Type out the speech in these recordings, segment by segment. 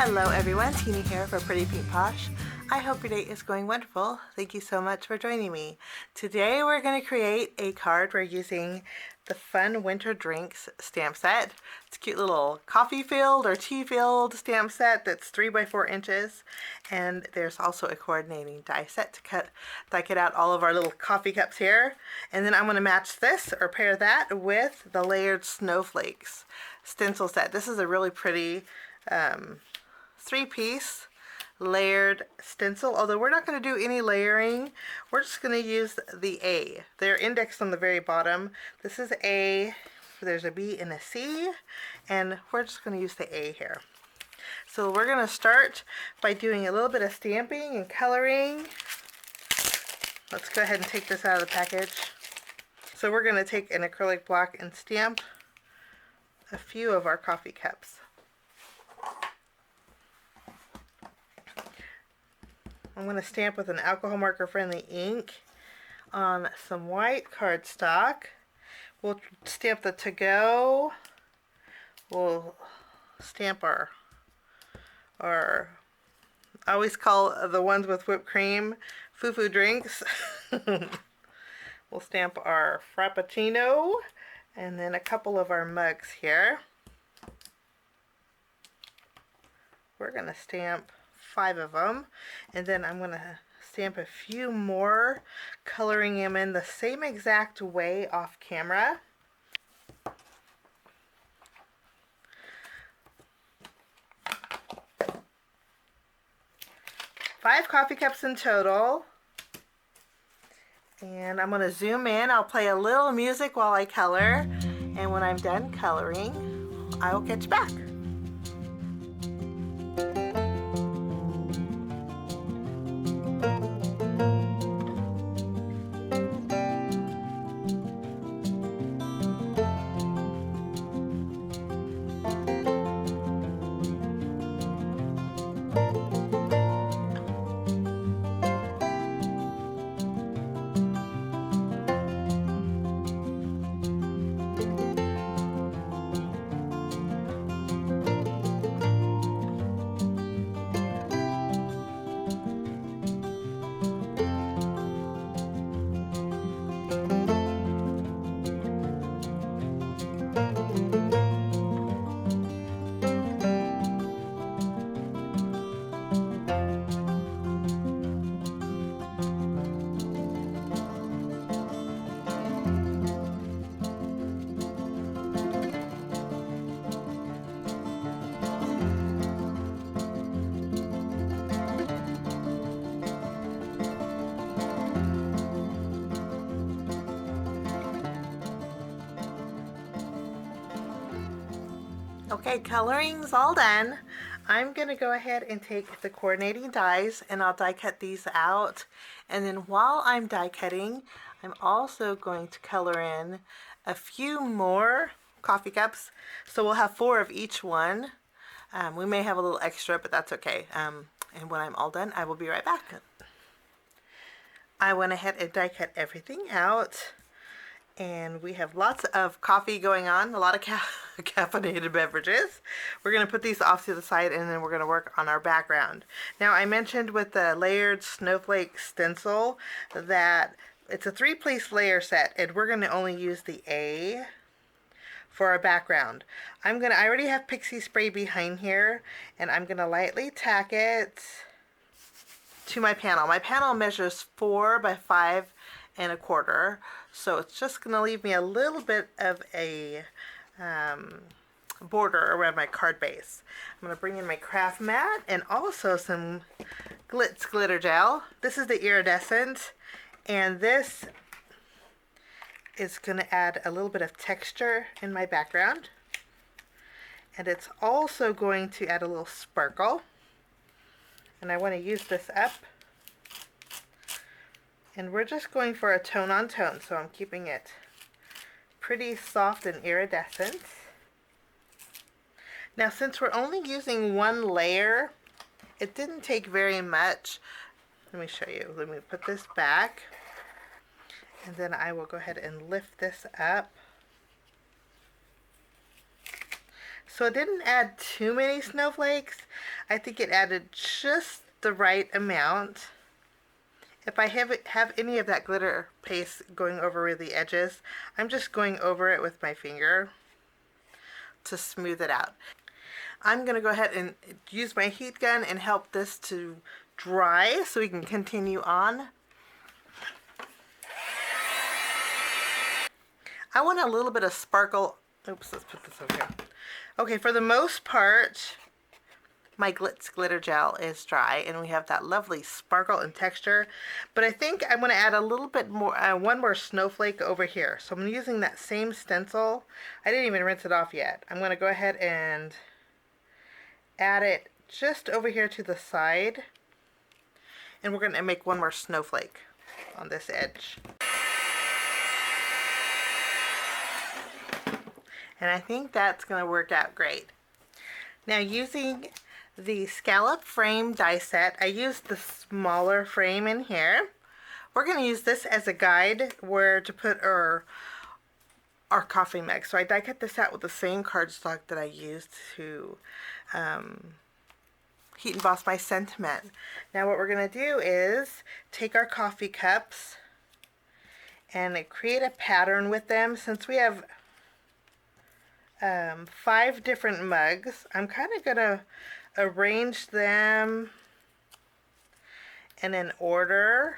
Hello everyone, Teeny here for Pretty Pink Posh. I hope your day is going wonderful. Thank you so much for joining me. Today we're going to create a card. We're using the Fun Winter Drinks stamp set. It's a cute little coffee filled or tea filled stamp set that's 3 by 4 inches. And there's also a coordinating die set to die cut out all of our little coffee cups here. And then I'm going to match this or pair that with the layered snowflakes stencil set. This is a really pretty 3-piece layered stencil, although we're not going to do any layering. We're just going to use the A. They're indexed on the very bottom. This is A, there's a B and a C, and we're just going to use the A here. So we're going to start by doing a little bit of stamping and coloring. Let's go ahead and take this out of the package. So we're going to take an acrylic block and stamp a few of our coffee cups. I'm going to stamp with an alcohol marker friendly ink on some white cardstock. We'll stamp the to go. We'll stamp our I always call the ones with whipped cream foo-foo drinks. We'll stamp our frappuccino and then a couple of our mugs here. We're going to stamp 5 of them, and then I'm going to stamp a few more, coloring them in the same exact way off camera. Five coffee cups in total, and I'm going to zoom in. I'll play a little music while I color, and when I'm done coloring, I will catch you back. Okay, coloring's all done. I'm going to go ahead and take the coordinating dies and I'll die cut these out. And then while I'm die cutting, I'm also going to color in a few more coffee cups. So we'll have 4 of each one. We may have a little extra, but that's okay. And when I'm all done, I will be right back. I went ahead and die cut everything out. And we have lots of coffee going on, a lot of caffeinated beverages. We're going to put these off to the side and then we're going to work on our background. Now I mentioned with the layered snowflake stencil that it's a 3-piece layer set and we're going to only use the A for our background. I already have pixie spray behind here and I'm going to lightly tack it to my panel. My panel measures 4 by 5 and a quarter, so it's just going to leave me a little bit of a border around my card base. I'm going to bring in my craft mat and also some Glitz glitter gel. This is the iridescent, and this is going to add a little bit of texture in my background, and it's also going to add a little sparkle, and I want to use this up. And we're just going for a tone on tone, so I'm keeping it pretty soft and iridescent. Now since we're only using 1 layer, it didn't take very much. Let me show you. Let me put this back. And then I will go ahead and lift this up. So it didn't add too many snowflakes. I think it added just the right amount. If I have any of that glitter paste going over the edges, I'm just going over it with my finger to smooth it out. I'm going to go ahead and use my heat gun and help this to dry so we can continue on. I want a little bit of sparkle. Oops, let's put this over here. Okay, for the most part, my Glitz glitter gel is dry and we have that lovely sparkle and texture. But I think I'm going to add a little bit more, one more snowflake over here. So I'm using that same stencil. I didn't even rinse it off yet. I'm going to go ahead and add it just over here to the side. And we're going to make one more snowflake on this edge. And I think that's going to work out great. Now, using the scallop frame die set, I used the smaller frame in here. We're going to use this as a guide where to put our coffee mug. So I die cut this out with the same cardstock that I used to heat emboss my sentiment. Now what we're going to do is take our coffee cups and create a pattern with them. Since we have 5 different mugs, I'm kind of going to arrange them in an order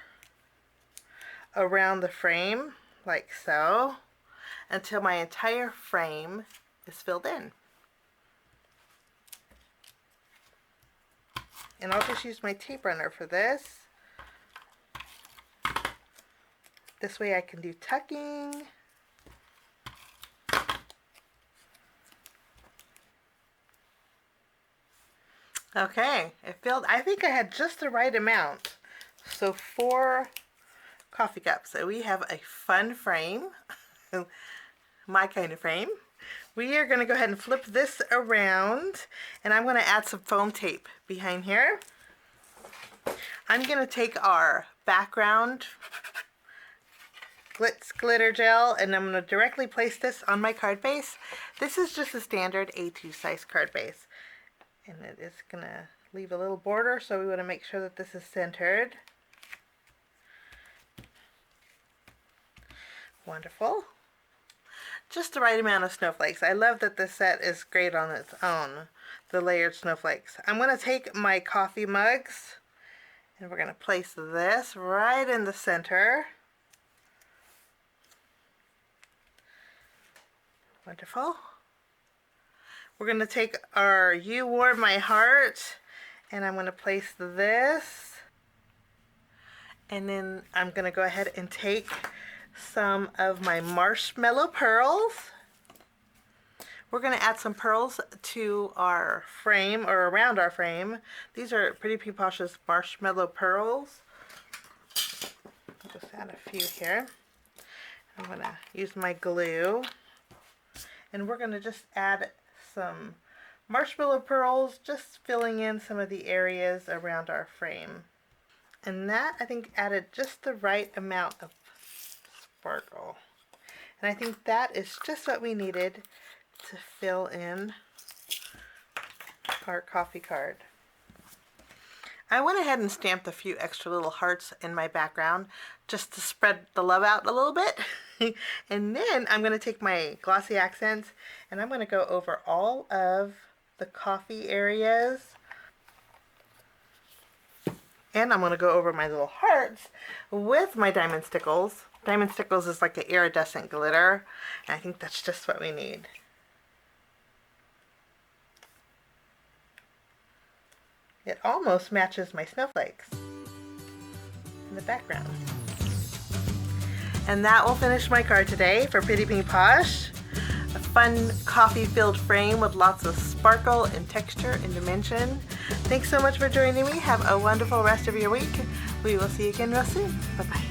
around the frame, like so, until my entire frame is filled in. And I'll just use my tape runner for this. This way I can do tucking. Okay, it filled. I think I had just the right amount. So 4 coffee cups. So we have a fun frame, my kind of frame. We are going to go ahead and flip this around, and I'm going to add some foam tape behind here. I'm going to take our background Glitz glitter gel, and I'm going to directly place this on my card base. This is just a standard A2 size card base. And it is going to leave a little border, so we want to make sure that this is centered. Wonderful. Just the right amount of snowflakes. I love that this set is great on its own, the layered snowflakes. I'm going to take my coffee mugs, and we're going to place this right in the center. Wonderful. We're going to take our You Warm My Heart, and I'm going to place this, and then I'm going to go ahead and take some of my marshmallow pearls. We're going to add some pearls to our frame, or around our frame. These are Pretty Pink Posh's marshmallow pearls. I'll just add a few here. I'm going to use my glue, and we're going to just add some marshmallow pearls, just filling in some of the areas around our frame. And that, I think, added just the right amount of sparkle. And I think that is just what we needed to fill in our coffee card. I went ahead and stamped a few extra little hearts in my background just to spread the love out a little bit. And then I'm going to take my glossy accents and I'm going to go over all of the coffee areas. And I'm going to go over my little hearts with my Diamond Stickles. Diamond Stickles is like an iridescent glitter, and I think that's just what we need. It almost matches my snowflakes in the background. And that will finish my card today for Pretty Pink Posh. A fun coffee-filled frame with lots of sparkle and texture and dimension. Thanks so much for joining me. Have a wonderful rest of your week. We will see you again real soon. Bye-bye.